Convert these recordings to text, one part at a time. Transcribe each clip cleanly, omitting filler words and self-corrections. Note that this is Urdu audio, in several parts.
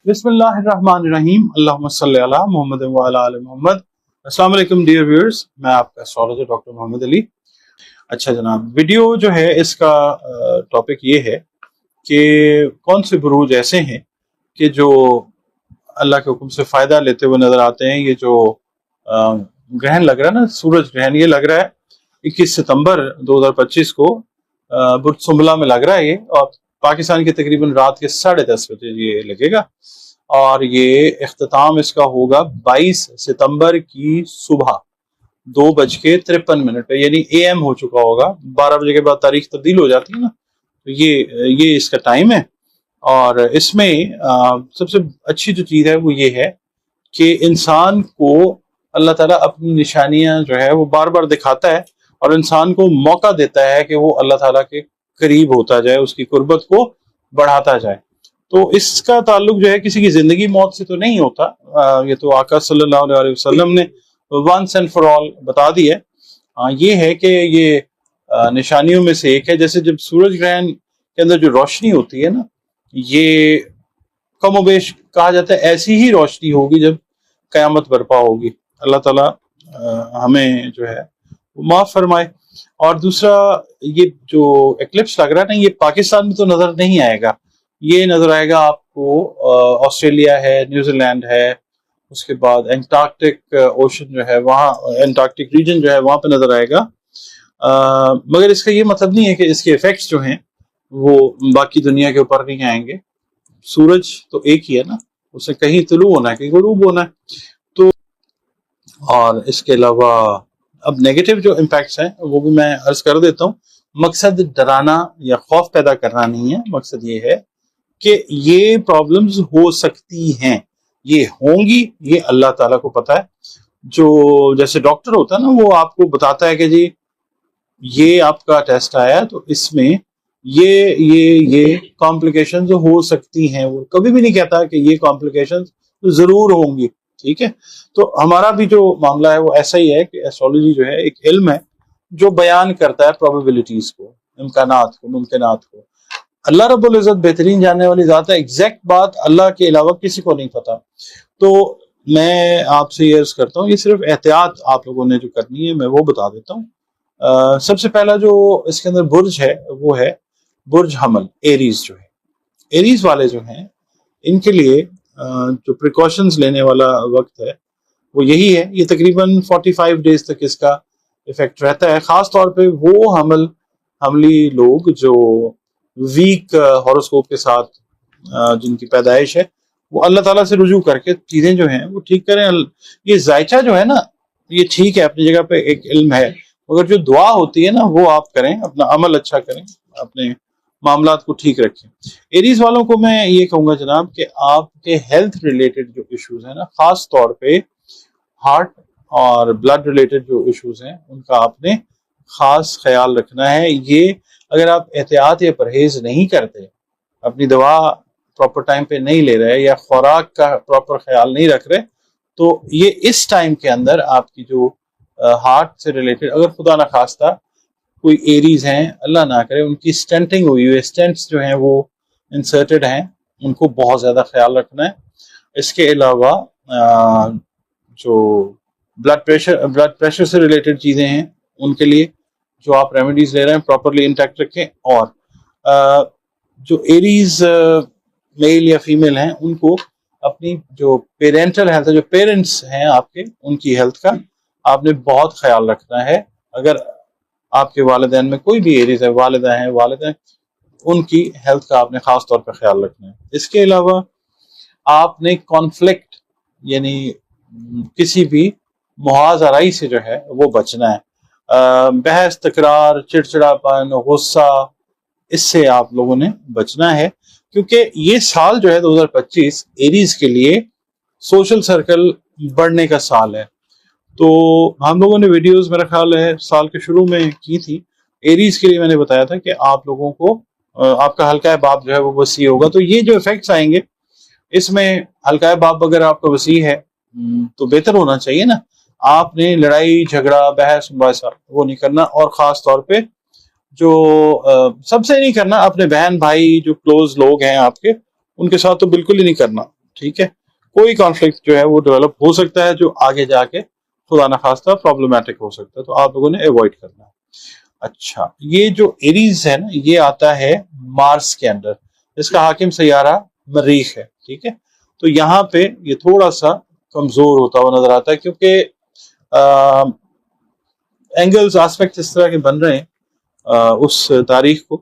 بسم اللہ الرحمن الرحیم، اللہم صلی علی محمد وعلی آل محمد۔ السلام علیکم ڈیئر ویورز، میں آپ کا اسٹرالوجر ڈاکٹر محمد علی۔ اچھا جناب، ویڈیو جو ہے اس کا ٹاپک یہ ہے کہ کون سے بروج ایسے ہیں کہ جو اللہ کے حکم سے فائدہ لیتے ہوئے نظر آتے ہیں۔ یہ جو گرہن لگ رہا ہے نا، سورج گرہن، یہ لگ رہا ہے 21 ستمبر 2025 کو برج سنبلہ میں لگ رہا ہے یہ، اور پاکستان کے تقریباً رات کے 10:30 بجے یہ لگے گا، اور یہ اختتام اس کا ہوگا 22 ستمبر کی صبح 2:53 پہ، یعنی اے ایم ہو چکا ہوگا۔ 12 بجے کے بعد تاریخ تبدیل ہو جاتی ہے نا، تو یہ اس کا ٹائم ہے۔ اور اس میں سب سے اچھی جو چیز ہے وہ یہ ہے کہ انسان کو اللہ تعالیٰ اپنی نشانیاں جو ہے وہ بار بار دکھاتا ہے، اور انسان کو موقع دیتا ہے کہ وہ اللہ تعالیٰ کے قریب ہوتا جائے، اس کی قربت کو بڑھاتا جائے۔ تو اس کا تعلق جو ہے کسی کی زندگی موت سے تو نہیں ہوتا، یہ تو آقا صلی اللہ علیہ وسلم نے once and for all بتا دی ہے۔ یہ ہے کہ یہ نشانیوں میں سے ایک ہے، جیسے جب سورج گرہن کے اندر جو روشنی ہوتی ہے نا، یہ کم و بیش کہا جاتا ہے ایسی ہی روشنی ہوگی جب قیامت برپا ہوگی۔ اللہ تعالیٰ ہمیں جو ہے وہ معاف فرمائے۔ اور دوسرا، یہ جو ایکلپس لگ رہا ہے نا، یہ پاکستان میں تو نظر نہیں آئے گا، یہ نظر آئے گا آپ کو آسٹریلیا ہے، نیوزی لینڈ ہے، اس کے بعد انٹارکٹک اوشن جو ہے وہاں، انٹارکٹک ریجن جو ہے وہاں پہ نظر آئے گا۔ مگر اس کا یہ مطلب نہیں ہے کہ اس کے ایفیکٹس جو ہیں وہ باقی دنیا کے اوپر نہیں آئیں گے۔ سورج تو ایک ہی ہے نا، اسے کہیں طلوع ہونا ہے کہیں غروب ہونا ہے۔ تو اور اس کے علاوہ اب نیگیٹو جو امپیکٹس ہیں وہ بھی میں عرض کر دیتا ہوں۔ مقصد ڈرانا یا خوف پیدا کرنا نہیں ہے، مقصد یہ ہے کہ یہ پرابلمز ہو سکتی ہیں، یہ ہوں گی، یہ اللہ تعالیٰ کو پتا ہے۔ جو جیسے ڈاکٹر ہوتا ہے نا، وہ آپ کو بتاتا ہے کہ جی یہ آپ کا ٹیسٹ آیا تو اس میں یہ کمپلیکیشنز ہو سکتی ہیں، وہ کبھی بھی نہیں کہتا کہ یہ کمپلیکیشنز ضرور ہوں گی، ٹھیک ہے۔ تو ہمارا بھی جو معاملہ ہے وہ ایسا ہی ہے کہ ایسٹرولوجی جو ہے ایک علم ہے جو بیان کرتا ہے پروبیبلٹیز کو، امکانات کو، ممکنات کو۔ اللہ رب العزت بہترین جاننے والی ذات ہے، ایگزیکٹ بات اللہ کے علاوہ کسی کو نہیں پتا۔ تو میں آپ سے یہ عرض کرتا ہوں، یہ صرف احتیاط آپ لوگوں نے جو کرنی ہے میں وہ بتا دیتا ہوں۔ سب سے پہلا جو اس کے اندر برج ہے وہ ہے برج حمل، ایریز جو ہے۔ ایریز والے جو ہیں ان کے لیے جو پریکاشنز لینے والا وقت ہے وہ یہی ہے۔ یہ تقریباً 45 ڈیز تک اس کا ایفیکٹ رہتا ہے، خاص طور پہ وہ حملی لوگ جو ویک ہاروسکوپ کے ساتھ جن کی پیدائش ہے، وہ اللہ تعالیٰ سے رجوع کر کے چیزیں جو ہیں وہ ٹھیک کریں۔ یہ ذائچہ جو ہے نا، یہ ٹھیک ہے، اپنی جگہ پہ ایک علم ہے، مگر جو دعا ہوتی ہے نا وہ آپ کریں، اپنا عمل اچھا کریں، اپنے معاملات کو ٹھیک رکھیں۔ ایریز والوں کو میں یہ کہوں گا جناب کہ آپ کے ہیلتھ ریلیٹڈ جو ایشوز ہیں نا، خاص طور پہ ہارٹ اور بلڈ ریلیٹڈ جو ایشوز ہیں ان کا آپ نے خاص خیال رکھنا ہے۔ یہ اگر آپ احتیاط یا پرہیز نہیں کرتے، اپنی دوا پراپر ٹائم پہ نہیں لے رہے یا خوراک کا پراپر خیال نہیں رکھ رہے، تو یہ اس ٹائم کے اندر آپ کی جو ہارٹ سے ریلیٹڈ، اگر خدا نخواستہ کوئی ایریز ہیں، اللہ نہ کرے ان کی سٹینٹنگ ہوئی ہوئی، سٹینٹس جو ہیں وہ انسرٹڈ ہیں، ان کو بہت زیادہ خیال رکھنا ہے۔ اس کے علاوہ جو بلڈ پریشر سے ریلیٹڈ چیزیں ہیں ان کے لیے جو آپ ریمیڈیز لے رہے ہیں پراپرلی انٹیکٹ رکھیں۔ اور جو ایریز میل یا فیمیل ہیں ان کو اپنی جو پیرنٹل ہیلتھ ہے، جو پیرنٹس ہیں آپ کے، ان کی ہیلتھ کا آپ نے بہت خیال رکھنا ہے۔ اگر آپ کے والدین میں کوئی بھی ایریز ہے، والدہ ہیں، والد ہیں، ان کی ہیلتھ کا آپ نے خاص طور پہ خیال رکھنا ہے۔ اس کے علاوہ آپ نے کانفلکٹ یعنی کسی بھی محاذ آرائی سے جو ہے وہ بچنا ہے۔ بحث، تکرار، چڑچڑاپن، غصہ، اس سے آپ لوگوں نے بچنا ہے، کیونکہ یہ سال جو ہے 2025 ایریز کے لیے سوشل سرکل بڑھنے کا سال ہے۔ تو ہم لوگوں نے ویڈیوز میرا خیال ہے سال کے شروع میں کی تھی، ایریز کے لیے میں نے بتایا تھا کہ آپ لوگوں کو آپ کا حلقہ باب جو ہے وہ وسیع ہوگا۔ تو یہ جو ایفیکٹس آئیں گے اس میں حلقہ باب اگر آپ کا وسیع ہے تو بہتر ہونا چاہیے نا۔ آپ نے لڑائی جھگڑا بحث مباحثہ وہ نہیں کرنا، اور خاص طور پہ جو سب سے نہیں کرنا، اپنے بہن بھائی جو کلوز لوگ ہیں آپ کے ان کے ساتھ تو بالکل ہی نہیں کرنا، ٹھیک ہے. کوئی کانفلکٹ جو ہے وہ ڈیولپ ہو سکتا ہے جو آگے جا کے خدا نخواستہ پرابلمٹک ہو سکتا ہے، تو آپ لوگوں نے اوائڈ کرنا ہے. اچھا، یہ جو ایریز ہے نا یہ آتا ہے مارس کے اندر، اس کا حاکم سیارہ مریخ ہے. ٹھیک ہے، تو یہاں پہ یہ تھوڑا سا کمزور ہوتا ہوا نظر آتا ہے کیونکہ اینگلز آسپیکٹ اس طرح کے بن رہے ہیں اس تاریخ کو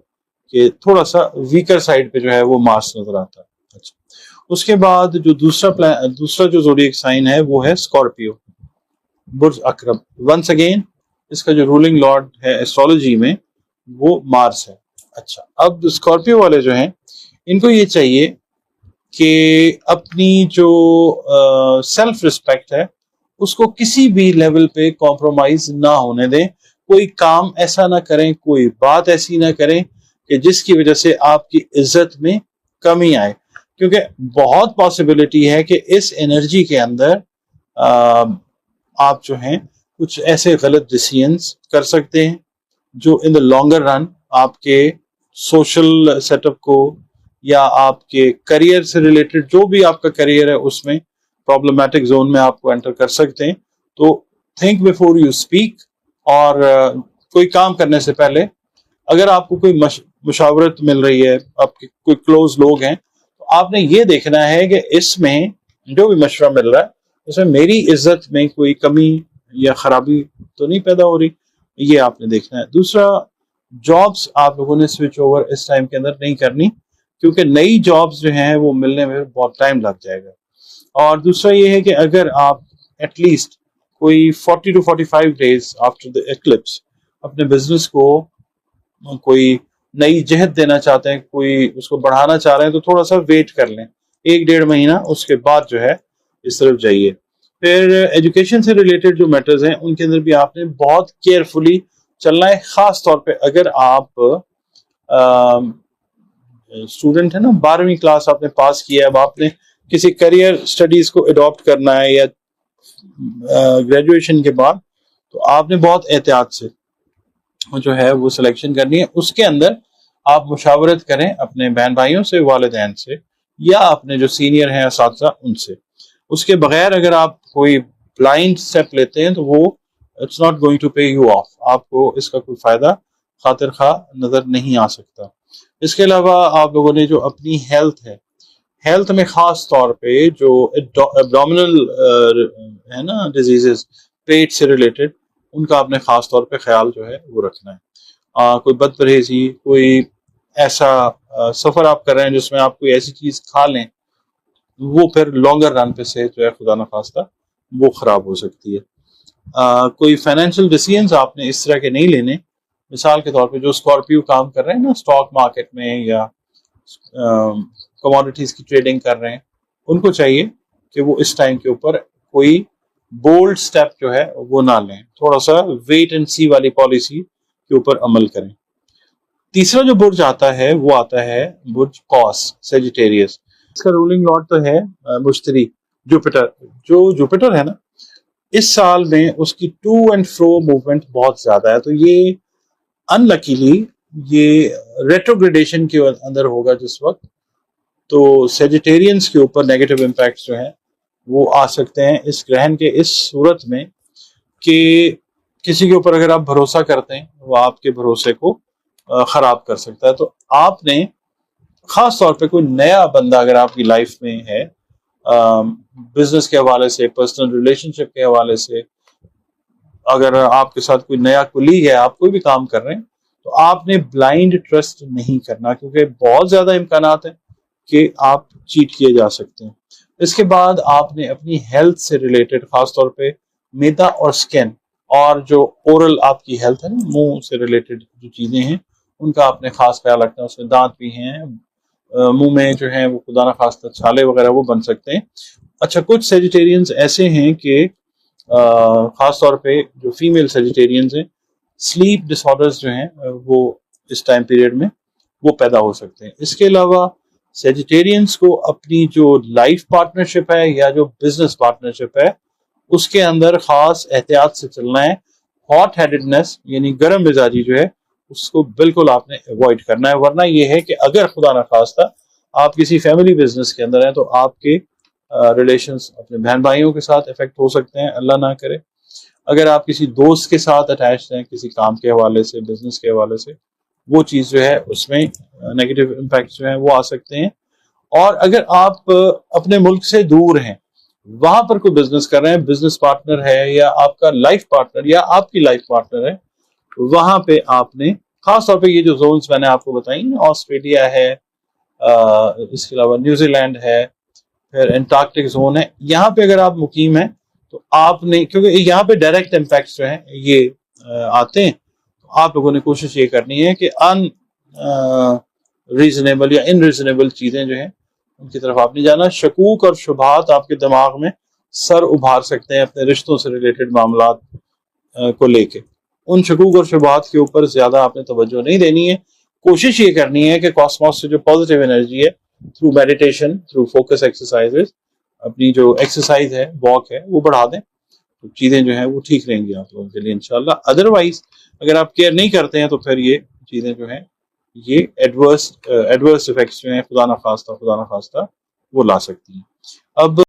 کہ تھوڑا سا ویکر سائڈ پہ جو ہے وہ مارس نظر آتا ہے. اچھا، اس کے بعد جو دوسرا جو زوڈیک سائن ہے وہ ہے اسکارپیو، برج اکرم. ونس اگین اس کا جو رولنگ لارڈ ہے ایسٹرالوجی میں وہ مارس ہے. اچھا، اب اسکارپیو والے جو ہیں ان کو یہ چاہیے کہ اپنی جو سیلف ریسپیکٹ ہے اس کو کسی بھی لیول پہ کمپرومائز نہ ہونے دیں. کوئی کام ایسا نہ کریں، کوئی بات ایسی نہ کریں کہ جس کی وجہ سے آپ کی عزت میں کمی آئے، کیونکہ بہت پاسبلٹی ہے کہ اس انرجی کے اندر آپ جو ہیں کچھ ایسے غلط ڈیسیژنز کر سکتے ہیں جو ان دا لانگر رن آپ کے سوشل سیٹ اپ کو یا آپ کے کریئر سے ریلیٹڈ جو بھی آپ کا کریئر ہے اس میں پرابلمٹک زون میں آپ کو انٹر کر سکتے ہیں. تو تھنک بیفور یو اسپیک، اور کوئی کام کرنے سے پہلے اگر آپ کو کوئی مشاورت مل رہی ہے، آپ کے کوئی کلوز لوگ ہیں، تو آپ نے یہ دیکھنا ہے کہ اس میں جو بھی مشورہ مل رہا ہے اس میں میری عزت میں کوئی کمی یا خرابی تو نہیں پیدا ہو رہی، یہ آپ نے دیکھنا ہے. دوسرا، جابس آپ لوگوں نے سوئچ اوور اس ٹائم کے اندر نہیں کرنی کیونکہ نئی جابس جو ہیں وہ ملنے میں بہت ٹائم لگ جائے گا. اور دوسرا یہ ہے کہ اگر آپ ایٹ لیسٹ کوئی 40 to 45 days after the eclipse اپنے بزنس کو کوئی نئی جہت دینا چاہتے ہیں، کوئی اس کو بڑھانا چاہ رہے ہیں، تو تھوڑا سا ویٹ کر لیں 1-1.5 مہینہ، اس کے بعد جو ہے اس طرف جائیے. پھر ایجوکیشن سے ریلیٹڈ جو میٹرز ہیں ان کے اندر بھی آپ نے بہت کیئرفلی چلنا ہے، خاص طور پہ اگر آپ اسٹوڈنٹ ہے نا، 12ویں کلاس آپ نے پاس کیا ہے، اب آپ نے کسی کریئر اسٹڈیز کو اڈاپٹ کرنا ہے یا گریجویشن کے بعد، تو آپ نے بہت احتیاط سے جو ہے وہ سلیکشن کرنی ہے. اس کے اندر آپ مشاورت کریں اپنے بہن بھائیوں سے، والدین سے، یا اپنے جو سینئر ہیں اساتذہ ان سے. اس کے بغیر اگر آپ کوئی بلائنڈ اسٹیپ لیتے ہیں تو وہ it's not going to pay you off, آپ کو اس کا کوئی فائدہ خاطر خواہ نظر نہیں آ سکتا. اس کے علاوہ آپ لوگوں نے جو اپنی ہیلتھ ہے، ہیلتھ میں خاص طور پہ جو ایبڈومینل ہے نا ڈیزیزز، پیٹ سے ریلیٹڈ، ان کا آپ نے خاص طور پہ خیال جو ہے وہ رکھنا ہے. کوئی بد پرہیزی، کوئی ایسا سفر آپ کر رہے ہیں جس میں آپ کوئی ایسی چیز کھا لیں، وہ پھر لانگر رن پہ سے جو ہے خدا نخواستہ وہ خراب ہو سکتی ہے. کوئی فائنینشیل ڈیسیژنز آپ نے اس طرح کے نہیں لینے. مثال کے طور پہ جو اسکارپیو کام کر رہے ہیں نا اسٹاک مارکیٹ میں یا کموڈیٹیز کی ٹریڈنگ کر رہے ہیں، ان کو چاہیے کہ وہ اس ٹائم کے اوپر کوئی بولڈ سٹیپ جو ہے وہ نہ لیں، تھوڑا سا ویٹ اینڈ سی والی پالیسی کے اوپر عمل کریں. تیسرا جو برج آتا ہے وہ آتا ہے برج قوس، سیجیٹیریس. اس کا رولنگ لارڈ تو ہے مشتری، جوپیٹر. جو جوپیٹر ہے نا اس سال میں اس کی ٹو اینڈ فرو موومنٹ بہت زیادہ ہے، تو یہ ان لکیلی یہ ریٹروگریڈیشن کے اندر ہوگا جس وقت، تو سیجیٹیرینز کے اوپر نیگیٹو امپیکٹس جو ہیں وہ آ سکتے ہیں اس گرہن کے اس صورت میں کہ کسی کے اوپر اگر آپ بھروسہ کرتے ہیں وہ آپ کے بھروسے کو خراب کر سکتا ہے. تو آپ نے خاص طور پہ کوئی نیا بندہ اگر آپ کی لائف میں ہے، بزنس کے حوالے سے، پرسنل ریلیشن شپ کے حوالے سے، اگر آپ کے ساتھ کوئی نیا کولیگ ہے، آپ کوئی بھی کام کر رہے ہیں، تو آپ نے بلائنڈ ٹرسٹ نہیں کرنا کیونکہ بہت زیادہ امکانات ہیں کہ آپ چیٹ کیے جا سکتے ہیں. اس کے بعد آپ نے اپنی ہیلتھ سے ریلیٹڈ خاص طور پہ میدا اور سکن، اور جو اورل آپ کی ہیلتھ ہے نا، منہ سے ریلیٹڈ جو چیزیں ہیں ان کا آپ نے خاص خیال رکھنا. اس میں دانت بھی ہیں، منہ میں جو ہیں وہ خدا نخواستہ چھالے وغیرہ وہ بن سکتے ہیں. اچھا، کچھ سیجیٹیرینز ایسے ہیں کہ خاص طور پہ جو فیمیل سیجیٹیرینز ہیں، سلیپ ڈس آرڈرز جو ہیں وہ اس ٹائم پیریڈ میں وہ پیدا ہو سکتے ہیں. اس کے علاوہ سیجیٹیرینز کو اپنی جو لائف پارٹنرشپ ہے یا جو بزنس پارٹنرشپ ہے اس کے اندر خاص احتیاط سے چلنا ہے. ہاٹ ہیڈڈنس یعنی گرم مزاجی جو ہے اس کو بالکل آپ نے اوائڈ کرنا ہے، ورنہ یہ ہے کہ اگر خدا نخواستہ آپ کسی فیملی بزنس کے اندر ہیں تو آپ کے ریلیشنز اپنے بہن بھائیوں کے ساتھ افیکٹ ہو سکتے ہیں، اللہ نہ کرے. اگر آپ کسی دوست کے ساتھ اٹیچڈ ہیں کسی کام کے حوالے سے، بزنس کے حوالے سے، وہ چیز جو ہے اس میں نیگیٹو امپیکٹ جو ہیں وہ آ سکتے ہیں. اور اگر آپ اپنے ملک سے دور ہیں، وہاں پر کوئی بزنس کر رہے ہیں، بزنس پارٹنر ہے یا آپ کا لائف پارٹنر یا آپ کی لائف پارٹنر ہے، وہاں پہ آپ نے خاص طور پہ یہ جو زونز میں نے آپ کو بتائی، آسٹریلیا ہے، اس کے علاوہ نیوزی لینڈ ہے، پھر انٹارکٹک زون ہے، یہاں پہ اگر آپ مقیم ہیں تو آپ نے، کیونکہ یہاں پہ ڈائریکٹ امپیکٹس جو ہیں یہ آتے ہیں، تو آپ لوگوں نے کوشش یہ کرنی ہے کہ ان ریزنیبل یا ان ریزنیبل چیزیں جو ہیں ان کی طرف آپ نہیں جانا. شکوک اور شبہات آپ کے دماغ میں سر ابھار سکتے ہیں اپنے رشتوں سے ریلیٹڈ معاملات کو لے کے. ان شکوک اور شبہات کے اوپر زیادہ آپ نے توجہ نہیں دینی ہے. کوشش یہ کرنی ہے کہ کاسموس سے جو پازیٹیو انرجی ہے، through meditation, through focus exercise, اپنی جو ایکسرسائز ہے، واک ہے، وہ بڑھا دیں، تو چیزیں جو ہیں وہ ٹھیک رہیں گی آپ لوگوں کے لیے انشاءاللہ. ادروائز اگر آپ کیئر نہیں کرتے ہیں تو پھر یہ چیزیں جو ہیں یہ ایڈورس ایفیکٹس جو ہیں خدا نخواستہ وہ لا سکتی ہیں. اب